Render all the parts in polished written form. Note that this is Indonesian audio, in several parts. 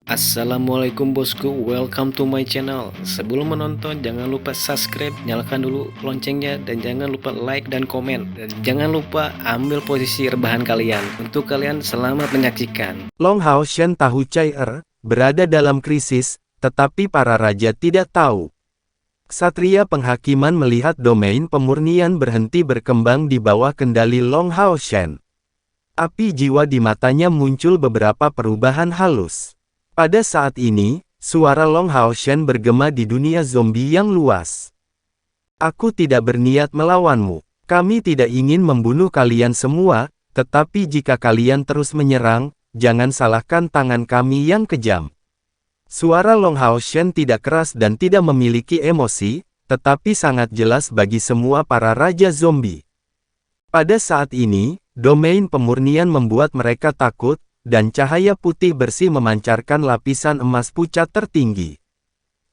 Assalamualaikum bosku, welcome to my channel. Sebelum menonton jangan lupa subscribe, nyalakan dulu loncengnya, dan jangan lupa like dan komen. Dan jangan lupa ambil posisi rebahan kalian. Untuk kalian selamat menyaksikan. Long Hao Shen tahu Cai berada dalam krisis, tetapi para raja tidak tahu. Ksatria penghakiman melihat domain pemurnian berhenti berkembang di bawah kendali Long Hao Shen. Api jiwa di matanya muncul beberapa perubahan halus. Pada saat ini, suara Long Hao Shen bergema di dunia zombie yang luas. Aku tidak berniat melawanmu. Kami tidak ingin membunuh kalian semua, tetapi jika kalian terus menyerang, jangan salahkan tangan kami yang kejam. Suara Long Hao Shen tidak keras dan tidak memiliki emosi, tetapi sangat jelas bagi semua para raja zombie. Pada saat ini, domain pemurnian membuat mereka takut, dan cahaya putih bersih memancarkan lapisan emas pucat tertinggi.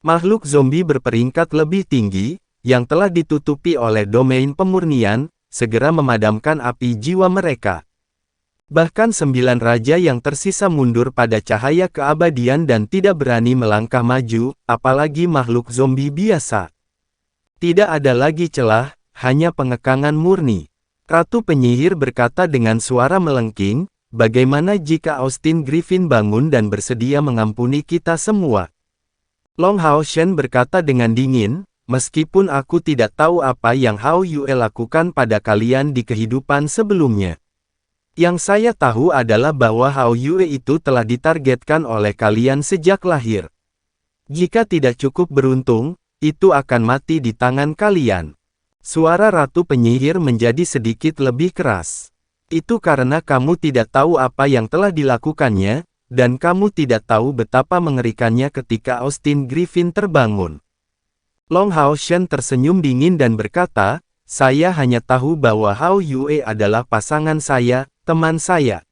Makhluk zombie berperingkat lebih tinggi, yang telah ditutupi oleh domain pemurnian, segera memadamkan api jiwa mereka. Bahkan 9 raja yang tersisa mundur pada cahaya keabadian dan tidak berani melangkah maju, apalagi makhluk zombie biasa. Tidak ada lagi celah, hanya pengekangan murni. Ratu penyihir berkata dengan suara melengking, "Bagaimana jika Austin Griffin bangun dan bersedia mengampuni kita semua?" Long Hao Shen berkata dengan dingin, "Meskipun aku tidak tahu apa yang Hao Yue lakukan pada kalian di kehidupan sebelumnya. Yang saya tahu adalah bahwa Hao Yue itu telah ditargetkan oleh kalian sejak lahir. Jika tidak cukup beruntung, itu akan mati di tangan kalian." Suara Ratu Penyihir menjadi sedikit lebih keras. Itu karena kamu tidak tahu apa yang telah dilakukannya, dan kamu tidak tahu betapa mengerikannya ketika Austin Griffin terbangun. Long Hao Shen tersenyum dingin dan berkata, "Saya hanya tahu bahwa Hao Yue adalah pasangan saya, teman saya.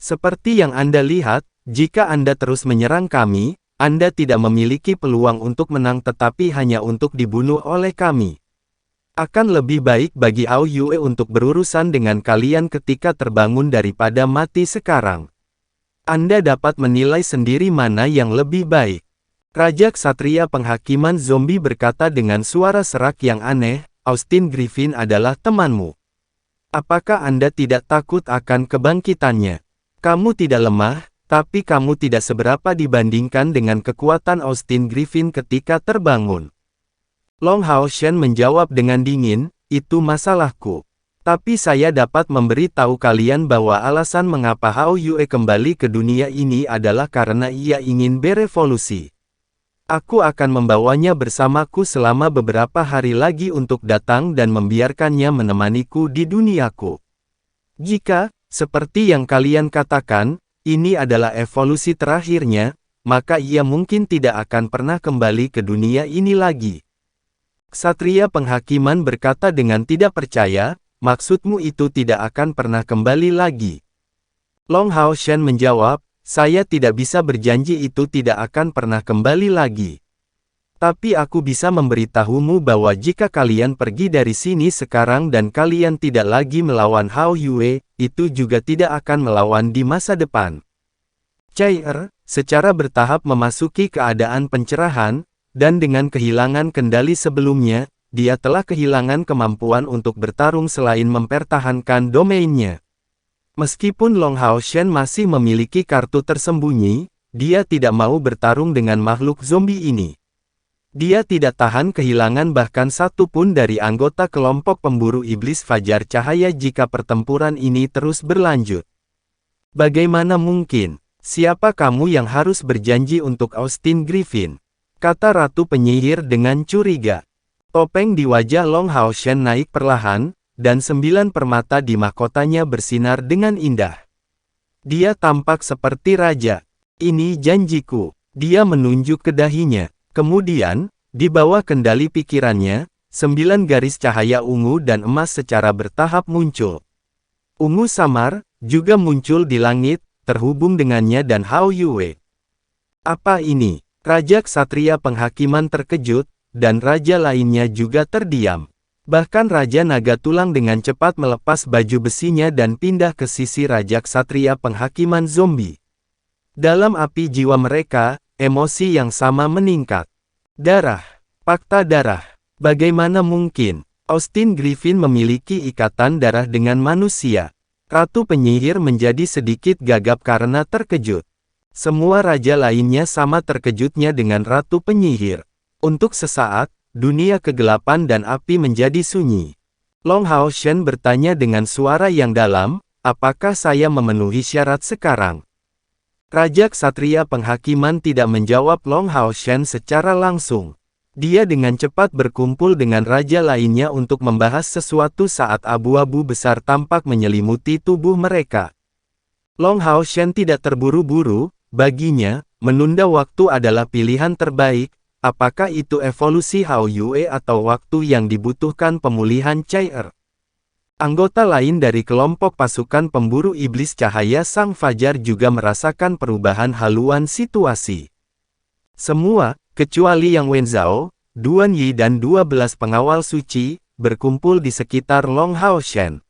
Seperti yang Anda lihat, jika Anda terus menyerang kami, Anda tidak memiliki peluang untuk menang tetapi hanya untuk dibunuh oleh kami. Akan lebih baik bagi Hao Yue untuk berurusan dengan kalian ketika terbangun daripada mati sekarang. Anda dapat menilai sendiri mana yang lebih baik." Raja Ksatria Penghakiman Zombie berkata dengan suara serak yang aneh, "Austin Griffin adalah temanmu. Apakah Anda tidak takut akan kebangkitannya? Kamu tidak lemah, tapi kamu tidak seberapa dibandingkan dengan kekuatan Austin Griffin ketika terbangun." Long Hao Shen menjawab dengan dingin, "Itu masalahku. Tapi saya dapat memberi tahu kalian bahwa alasan mengapa Hao Yue kembali ke dunia ini adalah karena ia ingin berevolusi. Aku akan membawanya bersamaku selama beberapa hari lagi untuk datang dan membiarkannya menemaniku di duniaku. Jika, seperti yang kalian katakan, ini adalah evolusi terakhirnya, maka ia mungkin tidak akan pernah kembali ke dunia ini lagi." Ksatria Penghakiman berkata dengan tidak percaya, "Maksudmu itu tidak akan pernah kembali lagi?" Long Hao Shen menjawab, "Saya tidak bisa berjanji itu tidak akan pernah kembali lagi. Tapi aku bisa memberitahumu bahwa jika kalian pergi dari sini sekarang dan kalian tidak lagi melawan Hao Yue, itu juga tidak akan melawan di masa depan." Cai secara bertahap memasuki keadaan pencerahan, dan dengan kehilangan kendali sebelumnya, dia telah kehilangan kemampuan untuk bertarung selain mempertahankan domainnya. Meskipun Long Hao Shen masih memiliki kartu tersembunyi, dia tidak mau bertarung dengan makhluk zombie ini. Dia tidak tahan kehilangan bahkan satu pun dari anggota kelompok pemburu iblis Fajar Cahaya jika pertempuran ini terus berlanjut. "Bagaimana mungkin? Siapa kamu yang harus berjanji untuk Austin Griffin?" kata Ratu Penyihir dengan curiga. Topeng di wajah Long Hao Shen naik perlahan, dan 9 permata di mahkotanya bersinar dengan indah. Dia tampak seperti raja. "Ini janjiku." Dia menunjuk ke dahinya. Kemudian, di bawah kendali pikirannya, 9 garis cahaya ungu dan emas secara bertahap muncul. Ungu samar, juga muncul di langit, terhubung dengannya dan Hao Yue. "Apa ini?" Raja Ksatria Penghakiman terkejut, dan raja lainnya juga terdiam. Bahkan Raja Naga Tulang dengan cepat melepas baju besinya dan pindah ke sisi Raja Ksatria Penghakiman Zombie. Dalam api jiwa mereka, emosi yang sama meningkat. Darah. Fakta darah. Bagaimana mungkin Austin Griffin memiliki ikatan darah dengan manusia? Ratu penyihir menjadi sedikit gagap karena terkejut. Semua raja lainnya sama terkejutnya dengan Ratu Penyihir. Untuk sesaat, dunia kegelapan dan api menjadi sunyi. Long Hao Shen bertanya dengan suara yang dalam, apakah saya memenuhi syarat sekarang? Raja Ksatria Penghakiman tidak menjawab Long Hao Shen secara langsung. Dia dengan cepat berkumpul dengan raja lainnya untuk membahas sesuatu saat abu-abu besar tampak menyelimuti tubuh mereka. Long Hao Shen tidak terburu-buru, baginya, menunda waktu adalah pilihan terbaik, apakah itu evolusi Hao Yue atau waktu yang dibutuhkan pemulihan Cai Er. Anggota lain dari kelompok pasukan pemburu iblis cahaya Sang Fajar juga merasakan perubahan haluan situasi. Semua, kecuali Yang Wenzhao, Duan Yi dan 12 pengawal suci, berkumpul di sekitar Long Hao Shen.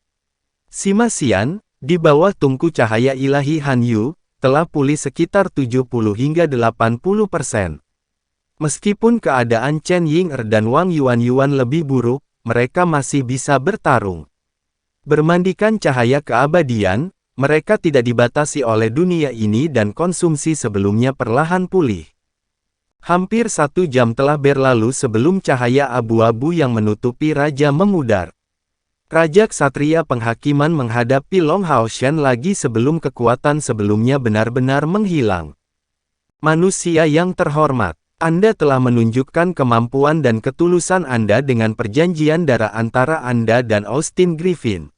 Sima Xian, di bawah tungku cahaya ilahi Han Yu, telah pulih sekitar 70 hingga 80%. Meskipun keadaan Chen Ying'er dan Wang Yuan lebih buruk, mereka masih bisa bertarung. Bermandikan cahaya keabadian, mereka tidak dibatasi oleh dunia ini dan konsumsi sebelumnya perlahan pulih. Hampir 1 jam telah berlalu sebelum cahaya abu-abu yang menutupi raja memudar. Raja Ksatria Penghakiman menghadapi Long Hao Shen lagi sebelum kekuatan sebelumnya benar-benar menghilang. Manusia yang terhormat, Anda telah menunjukkan kemampuan dan ketulusan Anda dengan perjanjian darah antara Anda dan Austin Griffin.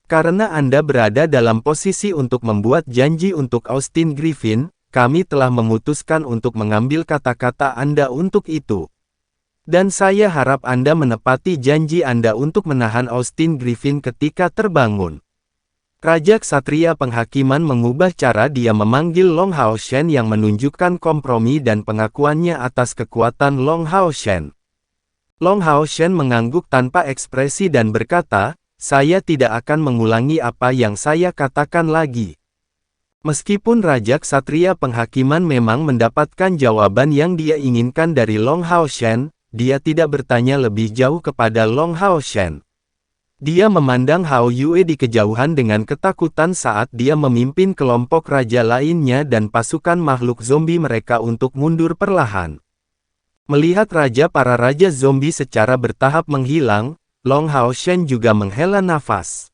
Karena Anda berada dalam posisi untuk membuat janji untuk Austin Griffin, kami telah memutuskan untuk mengambil kata-kata Anda untuk itu. Dan saya harap Anda menepati janji Anda untuk menahan Austin Griffin ketika terbangun. Raja Ksatria Penghakiman mengubah cara dia memanggil Long Hao Shen yang menunjukkan kompromi dan pengakuannya atas kekuatan Long Hao Shen. Long Hao Shen mengangguk tanpa ekspresi dan berkata, saya tidak akan mengulangi apa yang saya katakan lagi. Meskipun Raja Ksatria Penghakiman memang mendapatkan jawaban yang dia inginkan dari Long Hao Shen, dia tidak bertanya lebih jauh kepada Long Hao Shen. Dia memandang Hao Yue di kejauhan dengan ketakutan saat dia memimpin kelompok raja lainnya dan pasukan makhluk zombie mereka untuk mundur perlahan. Melihat para raja zombie secara bertahap menghilang, Long Hao Shen juga menghela nafas.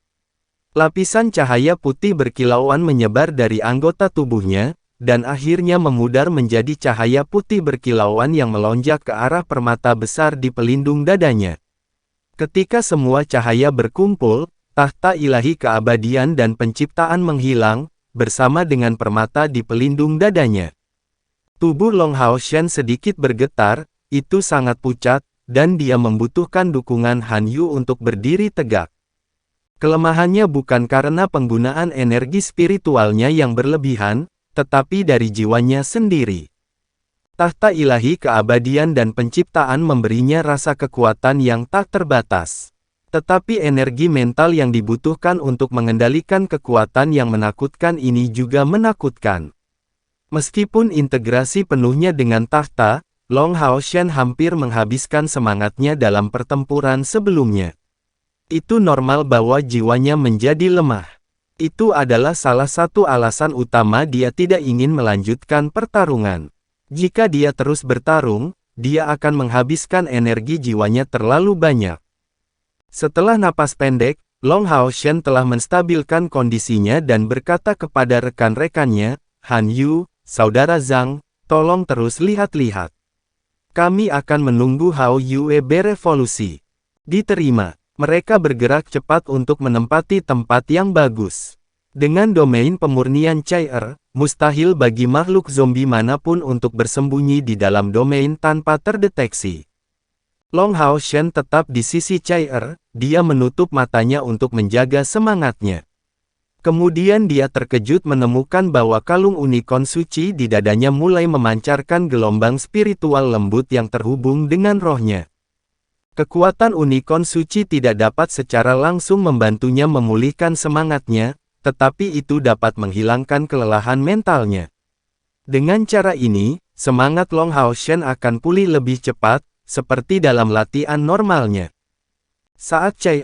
Lapisan cahaya putih berkilauan menyebar dari anggota tubuhnya, dan akhirnya memudar menjadi cahaya putih berkilauan yang melonjak ke arah permata besar di pelindung dadanya. Ketika semua cahaya berkumpul, tahta ilahi keabadian dan penciptaan menghilang, bersama dengan permata di pelindung dadanya. Tubuh Long Hao Shen sedikit bergetar, itu sangat pucat, dan dia membutuhkan dukungan Han Yu untuk berdiri tegak. Kelemahannya bukan karena penggunaan energi spiritualnya yang berlebihan, tetapi dari jiwanya sendiri. Tahta ilahi keabadian dan penciptaan memberinya rasa kekuatan yang tak terbatas. Tetapi energi mental yang dibutuhkan untuk mengendalikan kekuatan yang menakutkan ini juga menakutkan. Meskipun integrasi penuhnya dengan tahta, Long Hao Shen hampir menghabiskan semangatnya dalam pertempuran sebelumnya. Itu normal bahwa jiwanya menjadi lemah. Itu adalah salah satu alasan utama dia tidak ingin melanjutkan pertarungan. Jika dia terus bertarung, dia akan menghabiskan energi jiwanya terlalu banyak. Setelah napas pendek, Long Hao Shen telah menstabilkan kondisinya dan berkata kepada rekan-rekannya, Han Yu, Saudara Zhang, tolong terus lihat-lihat. Kami akan menunggu Hao Yue berevolusi. Diterima. Mereka bergerak cepat untuk menempati tempat yang bagus. Dengan domain pemurnian Cai Er, mustahil bagi makhluk zombie manapun untuk bersembunyi di dalam domain tanpa terdeteksi. Long Hao Shen tetap di sisi Cai Er, dia menutup matanya untuk menjaga semangatnya. Kemudian dia terkejut menemukan bahwa kalung unikon suci di dadanya mulai memancarkan gelombang spiritual lembut yang terhubung dengan rohnya. Kekuatan unikon suci tidak dapat secara langsung membantunya memulihkan semangatnya, tetapi itu dapat menghilangkan kelelahan mentalnya. Dengan cara ini, semangat Long Hao Shen akan pulih lebih cepat, seperti dalam latihan normalnya. Saat Chai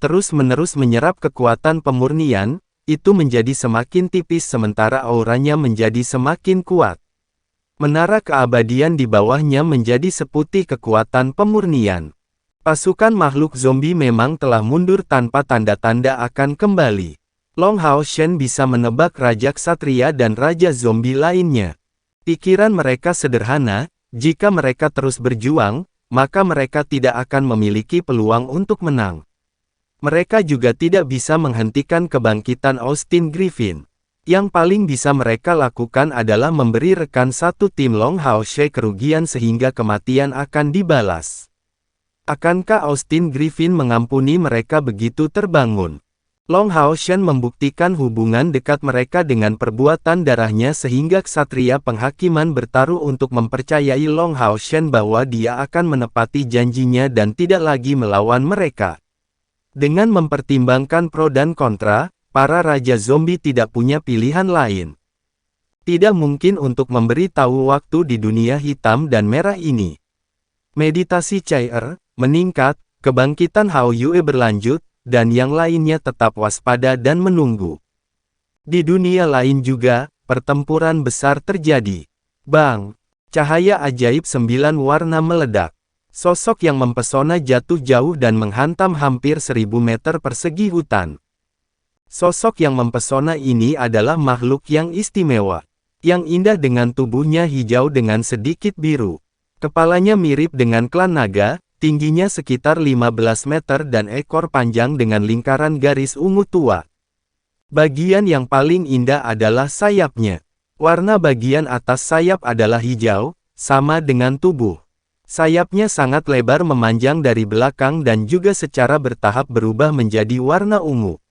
terus-menerus menyerap kekuatan pemurnian, itu menjadi semakin tipis sementara auranya menjadi semakin kuat. Menara keabadian di bawahnya menjadi seputih kekuatan pemurnian. Pasukan makhluk zombie memang telah mundur tanpa tanda-tanda akan kembali. Long Hao Shen bisa menebak Raja Ksatria dan Raja Zombie lainnya. Pikiran mereka sederhana, jika mereka terus berjuang, maka mereka tidak akan memiliki peluang untuk menang. Mereka juga tidak bisa menghentikan kebangkitan Austin Griffin. Yang paling bisa mereka lakukan adalah memberi rekan satu tim Long Hao Shen kerugian sehingga kematian akan dibalas. Akankah Austin Griffin mengampuni mereka begitu terbangun? Long Hao Shen membuktikan hubungan dekat mereka dengan perbuatan darahnya sehingga Ksatria Penghakiman bertaruh untuk mempercayai Long Hao Shen bahwa dia akan menepati janjinya dan tidak lagi melawan mereka. Dengan mempertimbangkan pro dan kontra, para Raja Zombie tidak punya pilihan lain. Tidak mungkin untuk memberi tahu waktu di dunia hitam dan merah ini. Meditasi Chai meningkat, kebangkitan Hao Yue berlanjut, dan yang lainnya tetap waspada dan menunggu. Di dunia lain juga, pertempuran besar terjadi. Bang! Cahaya ajaib 9 warna meledak. Sosok yang mempesona jatuh jauh dan menghantam hampir 1000 meter persegi hutan. Sosok yang mempesona ini adalah makhluk yang istimewa. Yang indah dengan tubuhnya hijau dengan sedikit biru. Kepalanya mirip dengan klan naga, tingginya sekitar 15 meter dan ekor panjang dengan lingkaran garis ungu tua. Bagian yang paling indah adalah sayapnya. Warna bagian atas sayap adalah hijau, sama dengan tubuh. Sayapnya sangat lebar memanjang dari belakang dan juga secara bertahap berubah menjadi warna ungu.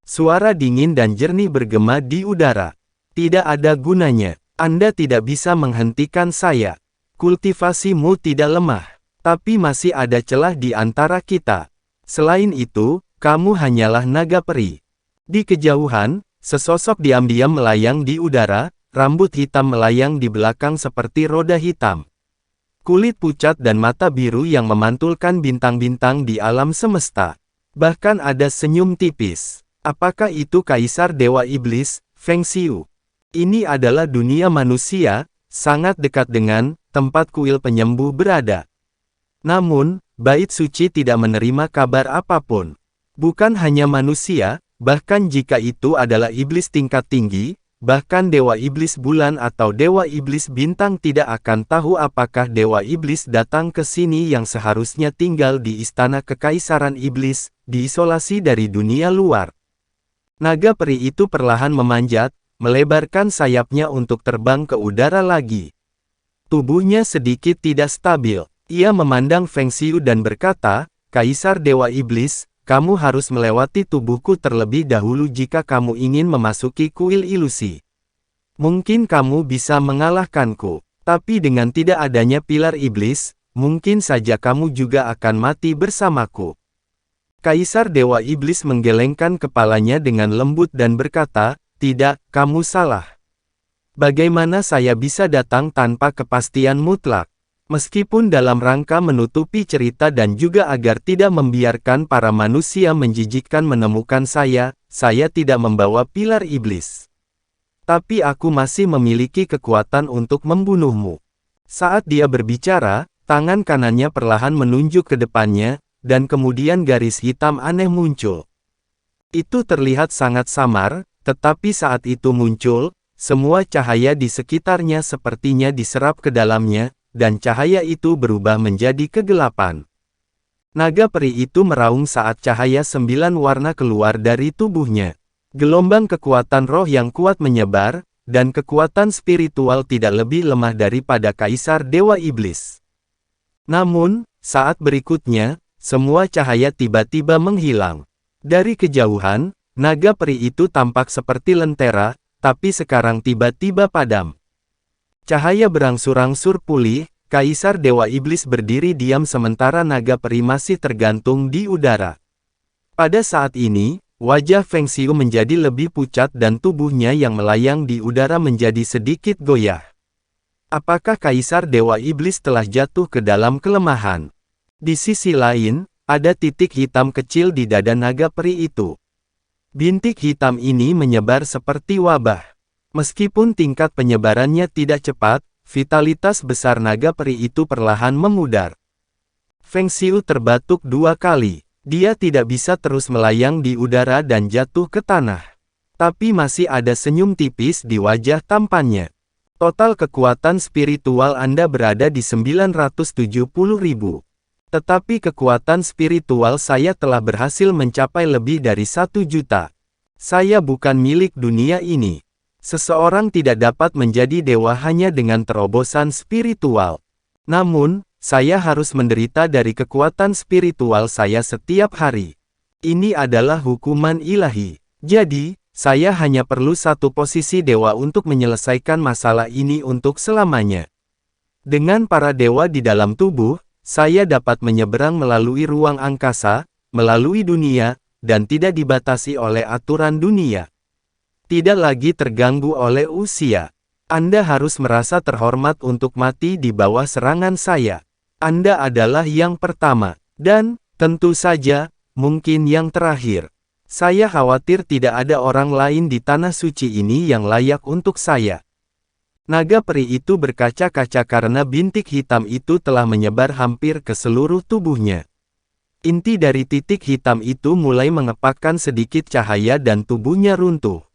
Suara dingin dan jernih bergema di udara. Tidak ada gunanya. Anda tidak bisa menghentikan saya. Kultivasimu tidak lemah. Tapi masih ada celah di antara kita. Selain itu, kamu hanyalah naga peri. Di kejauhan, sesosok diam-diam melayang di udara, rambut hitam melayang di belakang seperti roda hitam. Kulit pucat dan mata biru yang memantulkan bintang-bintang di alam semesta. Bahkan ada senyum tipis. Apakah itu Kaisar Dewa Iblis, Feng Xiu? Ini adalah dunia manusia, sangat dekat dengan tempat kuil penyembuh berada. Namun, bait suci tidak menerima kabar apapun. Bukan hanya manusia, bahkan jika itu adalah iblis tingkat tinggi, bahkan Dewa Iblis Bulan atau Dewa Iblis Bintang tidak akan tahu apakah Dewa Iblis datang ke sini yang seharusnya tinggal di Istana Kekaisaran Iblis, diisolasi dari dunia luar. Naga peri itu perlahan memanjat, melebarkan sayapnya untuk terbang ke udara lagi. Tubuhnya sedikit tidak stabil. Ia memandang Feng Xiu dan berkata, Kaisar Dewa Iblis, kamu harus melewati tubuhku terlebih dahulu jika kamu ingin memasuki kuil ilusi. Mungkin kamu bisa mengalahkanku, tapi dengan tidak adanya pilar iblis, mungkin saja kamu juga akan mati bersamaku. Kaisar Dewa Iblis menggelengkan kepalanya dengan lembut dan berkata, tidak, kamu salah. Bagaimana saya bisa datang tanpa kepastian mutlak? Meskipun dalam rangka menutupi cerita dan juga agar tidak membiarkan para manusia menjijikkan menemukan saya tidak membawa pilar iblis. Tapi aku masih memiliki kekuatan untuk membunuhmu. Saat dia berbicara, tangan kanannya perlahan menunjuk ke depannya, dan kemudian garis hitam aneh muncul. Itu terlihat sangat samar, tetapi saat itu muncul, semua cahaya di sekitarnya sepertinya diserap ke dalamnya, dan cahaya itu berubah menjadi kegelapan. Naga peri itu meraung saat cahaya 9 warna keluar dari tubuhnya. Gelombang kekuatan roh yang kuat menyebar, dan kekuatan spiritual tidak lebih lemah daripada Kaisar Dewa Iblis. Namun, saat berikutnya, semua cahaya tiba-tiba menghilang. Dari kejauhan, naga peri itu tampak seperti lentera, tapi sekarang tiba-tiba padam. Cahaya berangsur-angsur pulih, Kaisar Dewa Iblis berdiri diam sementara naga peri masih tergantung di udara. Pada saat ini, Wajah Feng Xiu menjadi lebih pucat dan tubuhnya yang melayang di udara menjadi sedikit goyah. Apakah Kaisar Dewa Iblis telah jatuh ke dalam kelemahan? Di sisi lain, ada titik hitam kecil di dada naga peri itu. Bintik hitam ini menyebar seperti wabah. Meskipun tingkat penyebarannya tidak cepat, vitalitas besar naga peri itu perlahan memudar. Feng Xiu terbatuk 2 kali. Dia tidak bisa terus melayang di udara dan jatuh ke tanah. Tapi masih ada senyum tipis di wajah tampannya. Total kekuatan spiritual Anda berada di 970.000. Tetapi kekuatan spiritual saya telah berhasil mencapai lebih dari 1 juta. Saya bukan milik dunia ini. Seseorang tidak dapat menjadi dewa hanya dengan terobosan spiritual. Namun, saya harus menderita dari kekuatan spiritual saya setiap hari. Ini adalah hukuman ilahi. Jadi, saya hanya perlu satu posisi dewa untuk menyelesaikan masalah ini untuk selamanya. Dengan para dewa di dalam tubuh, saya dapat menyeberang melalui ruang angkasa, melalui dunia, dan tidak dibatasi oleh aturan dunia. Tidak lagi terganggu oleh usia. Anda harus merasa terhormat untuk mati di bawah serangan saya. Anda adalah yang pertama, dan, tentu saja, mungkin yang terakhir. Saya khawatir tidak ada orang lain di tanah suci ini yang layak untuk saya. Naga peri itu berkaca-kaca karena bintik hitam itu telah menyebar hampir ke seluruh tubuhnya. Inti dari titik hitam itu mulai mengepakkan sedikit cahaya dan tubuhnya runtuh.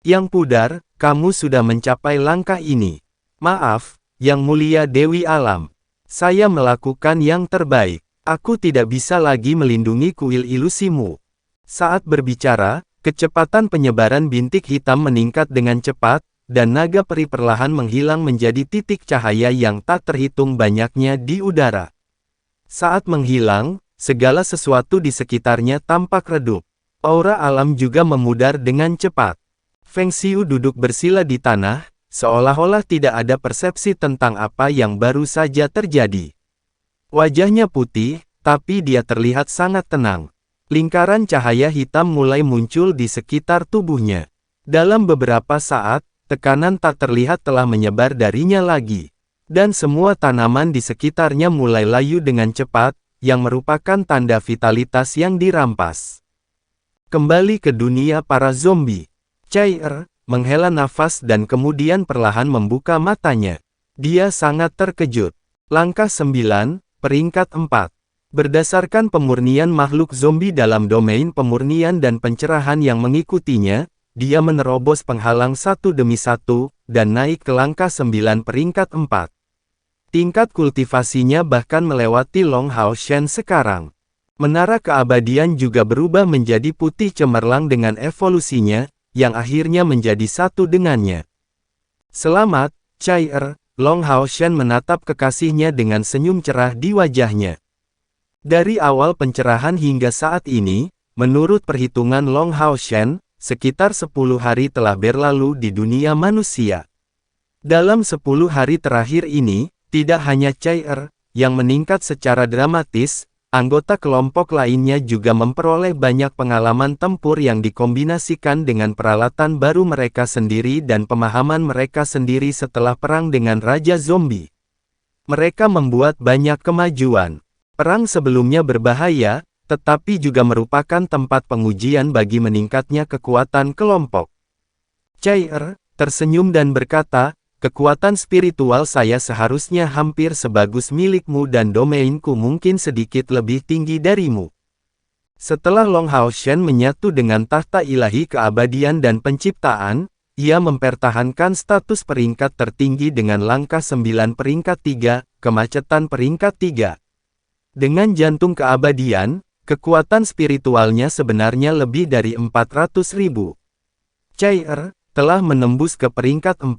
Yang Pudar, kamu sudah mencapai langkah ini. Maaf, Yang Mulia Dewi Alam. Saya melakukan yang terbaik. Aku tidak bisa lagi melindungi kuil ilusimu. Saat berbicara, kecepatan penyebaran bintik hitam meningkat dengan cepat, dan naga peri perlahan menghilang menjadi titik cahaya yang tak terhitung banyaknya di udara. Saat menghilang, segala sesuatu di sekitarnya tampak redup. Aura alam juga memudar dengan cepat. Feng Xiu duduk bersila di tanah, seolah-olah tidak ada persepsi tentang apa yang baru saja terjadi. Wajahnya putih, tapi dia terlihat sangat tenang. Lingkaran cahaya hitam mulai muncul di sekitar tubuhnya. Dalam beberapa saat, tekanan tak terlihat telah menyebar darinya lagi. Dan semua tanaman di sekitarnya mulai layu dengan cepat, yang merupakan tanda vitalitas yang dirampas. Kembali ke dunia para zombie. Chai-er menghela nafas dan kemudian perlahan membuka matanya. Dia sangat terkejut. Langkah 9, peringkat 4. Berdasarkan pemurnian makhluk zombie dalam domain pemurnian dan pencerahan yang mengikutinya, dia menerobos penghalang satu demi satu, dan naik ke langkah 9 peringkat 4. Tingkat kultivasinya bahkan melewati Long Hao Shen sekarang. Menara keabadian juga berubah menjadi putih cemerlang dengan evolusinya, yang akhirnya menjadi satu dengannya. Selamat, Chai-er, Long Hao Shen menatap kekasihnya dengan senyum cerah di wajahnya. Dari awal pencerahan hingga saat ini, menurut perhitungan Long Hao Shen, sekitar 10 hari telah berlalu di dunia manusia. Dalam 10 hari terakhir ini, tidak hanya Chai-er yang meningkat secara dramatis, anggota kelompok lainnya juga memperoleh banyak pengalaman tempur yang dikombinasikan dengan peralatan baru mereka sendiri dan pemahaman mereka sendiri setelah perang dengan Raja Zombie. Mereka membuat banyak kemajuan. Perang sebelumnya berbahaya, tetapi juga merupakan tempat pengujian bagi meningkatnya kekuatan kelompok. Chai-er tersenyum dan berkata, kekuatan spiritual saya seharusnya hampir sebagus milikmu dan domainku mungkin sedikit lebih tinggi darimu. Setelah Long Hao Shen menyatu dengan tahta ilahi keabadian dan penciptaan, ia mempertahankan status peringkat tertinggi dengan langkah 9 peringkat 3, kemacetan peringkat 3. Dengan jantung keabadian, kekuatan spiritualnya sebenarnya lebih dari 400.000. Chai-er telah menembus ke peringkat 4,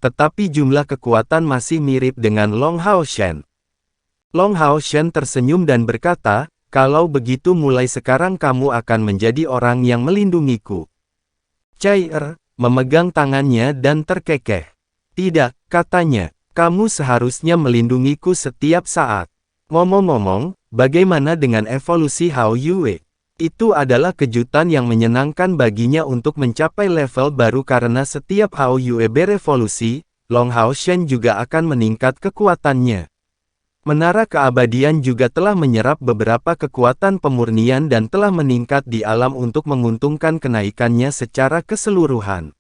tetapi jumlah kekuatan masih mirip dengan Long Hao Shen. Long Hao Shen tersenyum dan berkata, kalau begitu mulai sekarang kamu akan menjadi orang yang melindungiku. Chai-er memegang tangannya dan terkekeh. Tidak, katanya, kamu seharusnya melindungiku setiap saat. Ngomong-ngomong, bagaimana dengan evolusi Hao Yue? Itu adalah kejutan yang menyenangkan baginya untuk mencapai level baru karena setiap AoE berevolusi, Long Hao Shen juga akan meningkat kekuatannya. Menara keabadian juga telah menyerap beberapa kekuatan pemurnian dan telah meningkat di alam untuk menguntungkan kenaikannya secara keseluruhan.